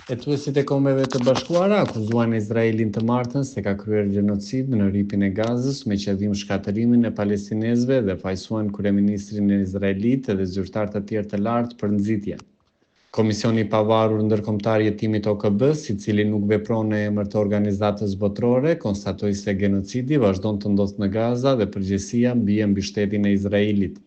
Hetuesit e Kombeve të Bashkuara akuzuan Izraelin të martën se ka kryer gjenocid në ripin e Gazës me qëllim shkatërimin e palestinezëve dhe fajsuan kryeministrin izraelit dhe zyrtar të tjerë të lartë për nxitje. Komisioni i pavarur ndërkombëtar i hetimit OKB-s, i cili nuk vepron në emër të organizatës botërore, konstatoi se genocidi vazhdon të ndodhë në Gaza dhe përgjegjësia bie mbi shtetin e Izraelit.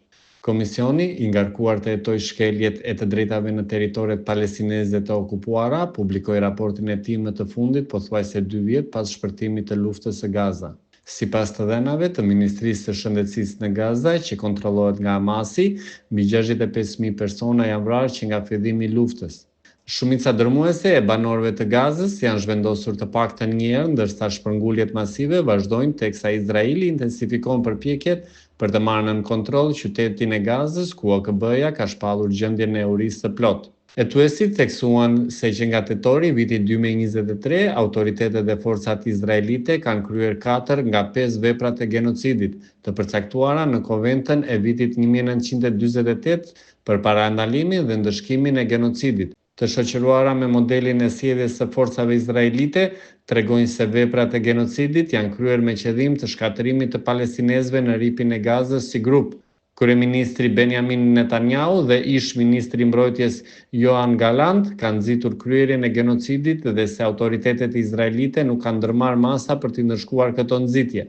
Komisioni, i ngarkuar të hetojë shkeljet e të drejtave në territoret palestineze të okupuara, publikoi raportin e tij më të fundit pothuajse 2 vjet pas shpërtimit të luftës së Gaza. Sipas të dhënave të Ministrisë së Shëndetësisë në Gaza, që kontrollohet nga Hamasi, mbi 65.000 persona janë vrarë që nga fillimi i luftës. Shumica dërmuese e banorëve të Gazës janë zhvendosur të paktën një herë, ndërsa shpërnguljet masive vazhdojnë teksa Izraeli intensifikon përpjekjet për të marrë nën kontroll qytetin e Gazës, ku OKB-ja ka shpallur gjendjen e urisë së plotë. Hetuesit theksuan se që nga tetori i vitit 2023, autoritetet dhe forcat izraelite kanë kryer 4 nga 5 veprat e genocidit, të përcaktuara në Konventën e vitit 1948 për parandalimin dhe ndëshkimin e genocidit, të shoqëruara me modelin e sjelljes së forcave izraelite, tregojnë se veprat e genocidit janë kryer me qëllim të shkatërimit të palestinezëve në ripin e Gazës si grup. Kryeministri Benjamin Netanyahu dhe ish ministri i mbrojtjes Yoav Gallant kanë nxitur kryerjen e genocidit dhe se autoritetet izraelite nuk kanë ndërmarrë masa për të ndëshkuar këto nxitje.